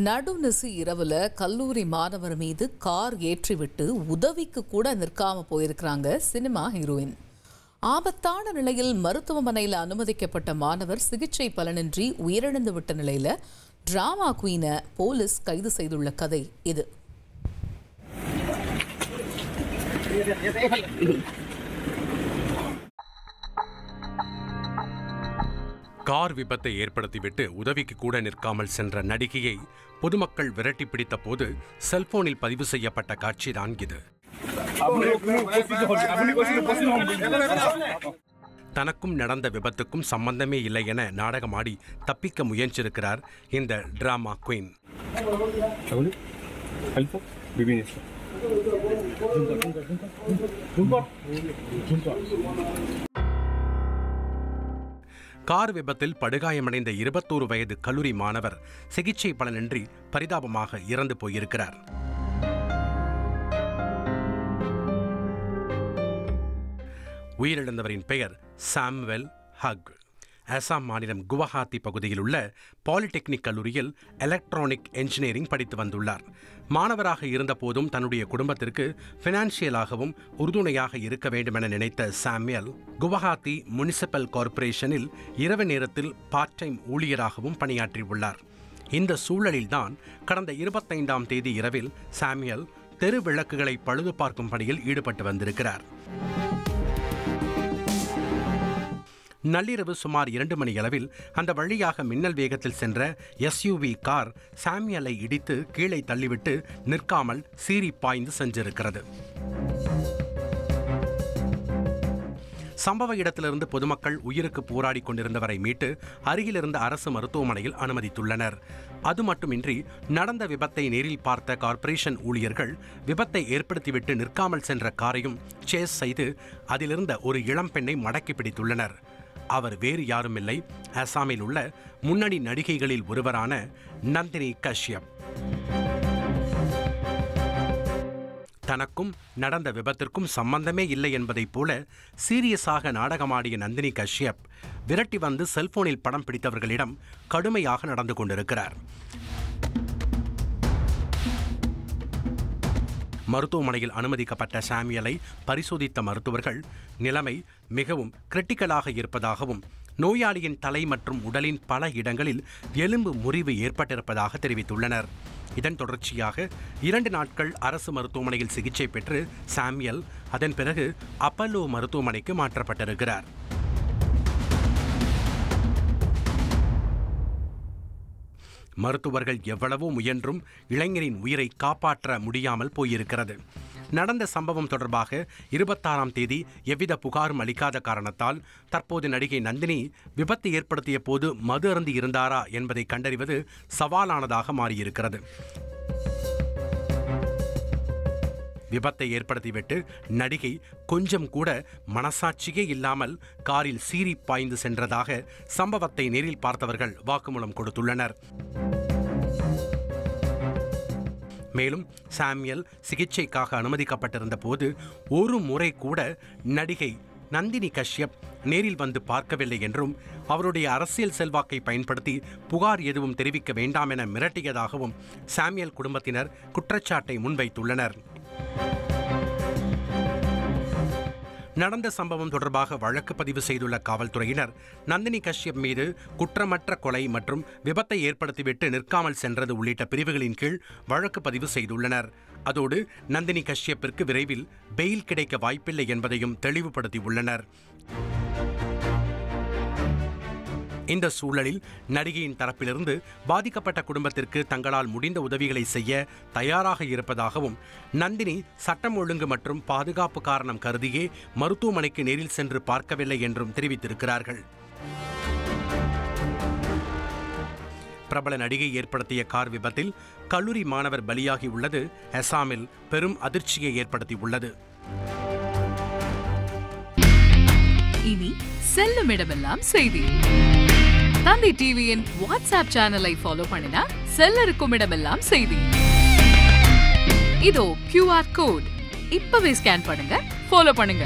நடுநிசி இரவுல கல்லூரி மாணவர் மீது கார் ஏற்றிவிட்டு உதவிக்கு கூட நிற்காம போயிருக்கிறாங்க சினிமா ஹீரோயின். ஆபத்தான நிலையில் மருத்துவமனையில் அனுமதிக்கப்பட்ட மாணவர் சிகிச்சை பலனின்றி உயிரிழந்து விட்ட நிலையில டிராமா குயினை போலீஸ் கைது செய்துள்ள கதை இது. கார் விபத்தை ஏற்படுத்திவிட்டு உதவிக்கு கூட நிற்காமல் சென்ற நடிகையை பொதுமக்கள் விரட்டி பிடித்த போது செல்போனில் பதிவு செய்யப்பட்ட காட்சிதான் இது. தனக்கும் நடந்த விபத்துக்கும் சம்பந்தமே இல்லை என நாடகமாடி தப்பிக்க முயன்றிருக்கிறார் இந்த டிராமா குயின். கார் விபத்தில் படுகாயமடைந்த 21 வயது கல்லூரி மாணவர் சிகிச்சை பலனின்றி பரிதாபமாக இறந்து போயிருக்கிறார். உயிரிழந்தவரின் பெயர் சாமுவேல் ஹக். அசாம் மாநிலம் குவஹாத்தி பகுதியில் உள்ள பாலிடெக்னிக் கல்லூரியில் எலக்ட்ரானிக் என்ஜினியரிங் படித்து வந்துள்ளார். மாணவராக இருந்தபோதும் தன்னுடைய குடும்பத்திற்கு பினான்சியலாகவும் உறுதுணையாக இருக்க வேண்டும் என நினைத்த சாமுவேல் குவஹாத்தி முனிசிபல் கார்ப்பரேஷனில் இரவு நேரத்தில் பார்ட் டைம் ஊழியராகவும் பணியாற்றியுள்ளார். இந்த சூழலில்தான் கடந்த 25ஆம் தேதி இரவில் சாமுவேல் தெரு விளக்குகளை பழுது பார்க்கும் பணியில் ஈடுபட்டு வந்திருக்கிறார். நள்ளிரவு சுமார் 2 மணி அளவில் அந்த வழியாக மின்னல் வேகத்தில் சென்ற SUV கார் சாமுவேலை இடித்து கீழே தள்ளிவிட்டு நிற்காமல் சீறி பாய்ந்து சென்றிருக்கிறது. சம்பவ இடத்திலிருந்து பொதுமக்கள் உயிருக்கு போராடி கொண்டிருந்தவரை மீட்டு அருகிலிருந்த அரசு மருத்துவமனையில் அனுமதித்துள்ளனர். அது மட்டுமின்றி நடந்த விபத்தை நேரில் பார்த்த கார்ப்பரேஷன் ஊழியர்கள் விபத்தை ஏற்படுத்திவிட்டு நிற்காமல் சென்ற காரையும் சேஸ் செய்து அதிலிருந்த ஒரு இளம் பெண்ணை மடக்கி பிடித்துள்ளனர். அவர் வேறு யாருமில்லை, அசாமில் உள்ள முன்னணி நடிகைகளில் ஒருவரான நந்தினி கஷ்யப். தனக்கும் நடந்த விபத்திற்கும் சம்பந்தமே இல்லை என்பதைப் போல சீரியஸாக நாடகமாடிய நந்தினி கஷ்யப் விரட்டி வந்து செல்போனில் படம் பிடித்தவர்களிடம் கடுமையாக நடந்து கொண்டிருக்கிறார். மருத்துவமனையில் அனுமதிக்கப்பட்ட சாமுவேலை பரிசோதித்த மருத்துவர்கள் நிலைமை மிகவும் கிரிட்டிக்கலாக இருப்பதாகவும் நோயாளியின் தலை மற்றும் உடலின் பல இடங்களில் எலும்பு முறிவு ஏற்பட்டிருப்பதாக தெரிவித்துள்ளனர். இதன் தொடர்ச்சியாக 2 நாட்கள் அரசு மருத்துவமனையில் சிகிச்சை பெற்று சாமுவேல் அதன் பிறகு அப்பல்லோ மருத்துவமனைக்கு மாற்றப்பட்டிருக்கிறார். மருத்துவர்கள் எவ்வளவோ முயன்றும் இளைஞரின் உயிரை காப்பாற்ற முடியாமல் போயிருக்கிறது. நடந்த சம்பவம் தொடர்பாக 26ஆம் தேதி எவ்வித புகாரும் அளிக்காத காரணத்தால் தற்போது நடிகை நந்தினி விபத்து ஏற்படுத்திய போது மது அருந்தி இருந்தாரா என்பதை கண்டறிவது சவாலானதாக மாறியிருக்கிறது. விபத்தை ஏற்படுத்திவிட்டு நடிகை கொஞ்சம் கூட மனசாட்சியே இல்லாமல் காரில் சீறி பாய்ந்து சென்றதாக சம்பவத்தை நேரில் பார்த்தவர்கள் வாக்குமூலம் கொடுத்துள்ளனர். மேலும் சாமுவேல் சிகிச்சைக்காக அனுமதிக்கப்பட்டிருந்த போது ஒரு முறை கூட நடிகை நந்தினி கஷ்யப் நேரில் வந்து பார்க்கவில்லை என்றும் அவருடைய அரசியல் செல்வாக்கை பயன்படுத்தி புகார் எதுவும் தெரிவிக்க வேண்டாம் என மிரட்டியதாகவும் சாமுவேல் குடும்பத்தினர் குற்றச்சாட்டை முன்வைத்துள்ளனர். நடந்த சம்பவம் தொடர்பாக வழக்கு பதிவு செய்துள்ள காவல்துறையினர் நந்தினி கஷ்யப் மீது குற்றமற்ற கொலை மற்றும் விபத்தை ஏற்படுத்திவிட்டு நிற்காமல் சென்றது உள்ளிட்ட பிரிவுகளின் கீழ் வழக்கு பதிவு செய்துள்ளனர். அதோடு நந்தினி கஷ்யப்பிற்கு விரைவில் பெயில் கிடைக்க வாய்ப்பில்லை என்பதையும் தெளிவுபடுத்தியுள்ளனர். இந்த சூழலில் நடிகையின் தரப்பிலிருந்து பாதிக்கப்பட்ட குடும்பத்திற்கு தங்களால் முடிந்த உதவிகளை செய்ய தயாராக இருப்பதாகவும் நந்தினி சட்டம் ஒழுங்கு மற்றும் பாதுகாப்பு காரணம் கருதியே மருத்துவமனைக்கு நேரில் சென்று பார்க்கவில்லை என்றும் தெரிவித்திருக்கிறார்கள். பிரபல நடிகை ஏற்படுத்திய கார் விபத்தில் கல்லூரி மாணவர் பலியாகி உள்ளது அசாமில் பெரும் அதிர்ச்சியை ஏற்படுத்தியுள்ளது. இனி செல்லும் இடமெல்லாம் செய்தி. தந்தி டிவியின் வாட்ஸ்அப் சேனலை ஃபாலோ பண்ணினா செல்ல இருக்கும் இடமெல்லாம் செய்தி. இதோ QR கோட் இப்பவே ஸ்கேன் பண்ணுங்க, ஃபாலோ பண்ணுங்க.